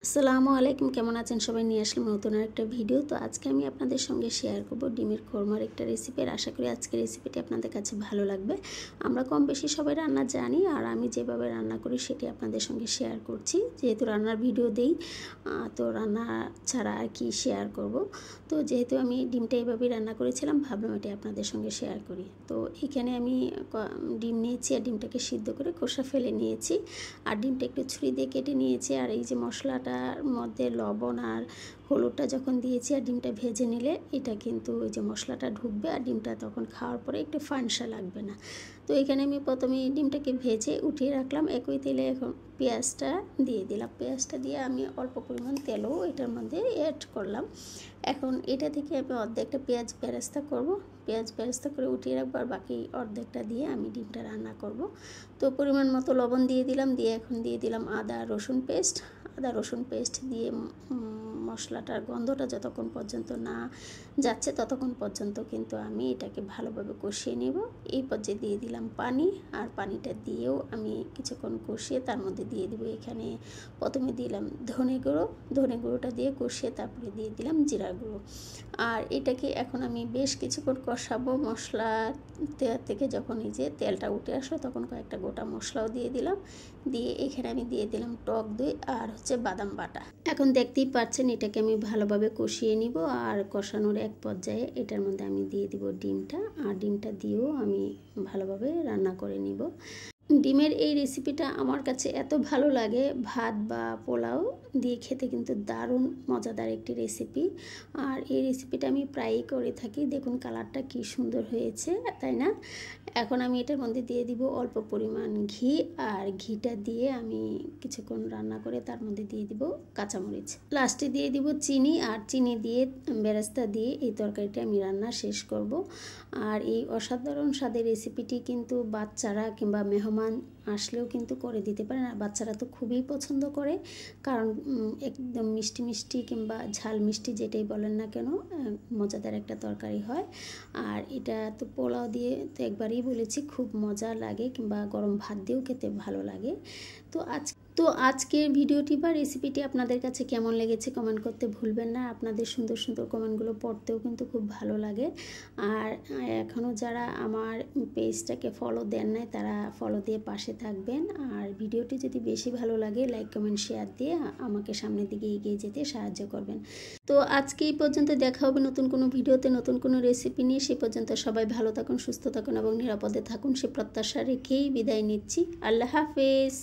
আসসালামু আলাইকুম, কেমন আছেন সবাই? নিয়ে আসলাম নতুন আরেকটা ভিডিও। তো আজকে আমি আপনাদের সঙ্গে শেয়ার করব ডিমের কোরমার একটা রেসিপি। আশা করি আজকের রেসিপিটি আপনাদের কাছে ভালো লাগবে। আমরা কম বেশি সবাই রান্না জানি, আর আমি যেভাবে রান্না করি সেটি আপনাদের সঙ্গে শেয়ার করছি। যেহেতু রান্নার ভিডিও দেই, তো রান্না ছাড়া আর কি শেয়ার করব। তো যেহেতু আমি ডিমটা এভাবেই রান্না করেছিলাম, ভাবলাম এটি আপনাদের সঙ্গে শেয়ার করি। তো এখানে আমি ডিম নিয়েছি, আর ডিমটাকে সিদ্ধ করে খোসা ফেলে নিয়েছি, আর ডিমটা একটু ছুরি দিয়ে কেটে নিয়েছি। আর এই যে মশলাটার মধ্যে লবণ আর হলুদটা যখন দিয়েছি আর ডিমটা ভেজে নিলে এটা কিন্তু ওই যে মশলাটা ঢুকবে, আর ডিমটা তখন খাওয়ার পরে একটু ফানসা লাগবে না। তো এখানে আমি প্রথমে ডিমটাকে ভেজে উঠিয়ে রাখলাম। একই তেলে এখন পেঁয়াজটা দিয়ে দিলাম। পেঁয়াজটা দিয়ে আমি অল্প পরিমাণ তেলও এটার মধ্যে অ্যাড করলাম। এখন এটা থেকে আমি অর্ধেকটা পেঁয়াজ বেরেস্তা করব। পেঁয়াজ বেরেস্তা করে উঠিয়ে রাখবো, আর বাকি অর্ধেকটা দিয়ে আমি ডিমটা রান্না করব। তো পরিমাণ মতো লবণ দিয়ে দিলাম, দিয়ে এখন দিয়ে দিলাম আদা রসুন পেস্ট দিয়ে মশলাটার গন্ধটা যতক্ষণ পর্যন্ত না যাচ্ছে ততক্ষণ পর্যন্ত কিন্তু আমি এটাকে ভালোভাবে কষিয়ে নেব। এই পর্যায়ে দিয়ে দিলাম পানি, আর পানিটা দিয়েও আমি কিছুক্ষণ কষিয়ে তার মধ্যে দিয়ে দেবো এখানে প্রথমে দিলাম ধনে গুঁড়োটা দিয়ে কষিয়ে তারপরে দিয়ে দিলাম জিরা গুঁড়ো। আর এটাকে এখন আমি বেশ কিছুক্ষণ কষাবো। মশলা থেকে যখন এই যে তেলটা উঠে আসলো তখন কয়েকটা গোটা মশলাও দিয়ে দিলাম, দিয়ে এখানে আমি দিয়ে দিলাম টক দই আর বাদাম বাটা। এখন দেখতেই পাচ্ছেন এটাকে আমি ভালোভাবে কষিয়ে নিব, আর কষানোর এক পর্যায়ে এটার মধ্যে আমি দিয়ে দিব ডিমটা, আর ডিমটা দিয়েও আমি ভালোভাবে রান্না করে নিব। ডিমের এই রেসিপিটা আমার কাছে এত ভালো লাগে, ভাত বা পোলাও দিয়ে খেতে কিন্তু দারুণ মজাদার একটি রেসিপি। আর এই রেসিপিটা আমি প্রায়ই করে থাকি। দেখুন কালারটা কি সুন্দর হয়েছে, তাই না? এখন আমি এটার মধ্যে দিয়ে দিব অল্প পরিমাণ ঘি, আর ঘিটা দিয়ে আমি কিছুক্ষণ রান্না করে তার মধ্যে দিয়ে দিব কাঁচামরিচ। লাস্টে দিয়ে দিব চিনি, আর চিনি দিয়ে বেরেস্তা দিয়ে এই তরকারিটা আমি রান্না শেষ করব। আর এই অসাধারণ স্বাদের রেসিপিটি কিন্তু বাচ্চারা কিংবা মেহমান আসলেও কিন্তু করে দিতে পারেন। আর বাচ্চারা তো খুবই পছন্দ করে, কারণ একদম মিষ্টি মিষ্টি কিংবা ঝাল মিষ্টি যেটাই বলেন না কেন, মজাদার একটা তরকারি হয়। আর এটা তো পোলাও দিয়ে তো একবারই বলেছি খুব মজা লাগে, কিংবা গরম ভাত দিয়েও খেতে ভালো লাগে। তো আজকের ভিডিওটি বা রেসিপিটি আপনাদের কাছে কেমন লেগেছে কমেন্ট করতে ভুলবেন না। আপনাদের সুন্দর সুন্দর কমেন্টগুলো পড়তেও কিন্তু খুব ভালো লাগে। আর এখনও যারা আমার পেজটাকে ফলো দেন নাই তারা ফলো দিয়ে পাশে থাকবেন। আর ভিডিওটি যদি বেশি ভালো লাগে লাইক কমেন্ট শেয়ার দিয়ে আমাকে সামনের দিকে এগিয়ে যেতে সাহায্য করবেন। তো আজকে এই পর্যন্ত, দেখা হবে নতুন কোনো ভিডিওতে নতুন কোনো রেসিপি নিয়ে। সেই পর্যন্ত সবাই ভালো থাকুন, সুস্থ থাকুন এবং নিরাপদে থাকুন, সে প্রত্যাশা রেখেই বিদায় নিচ্ছি। আল্লাহ হাফেজ।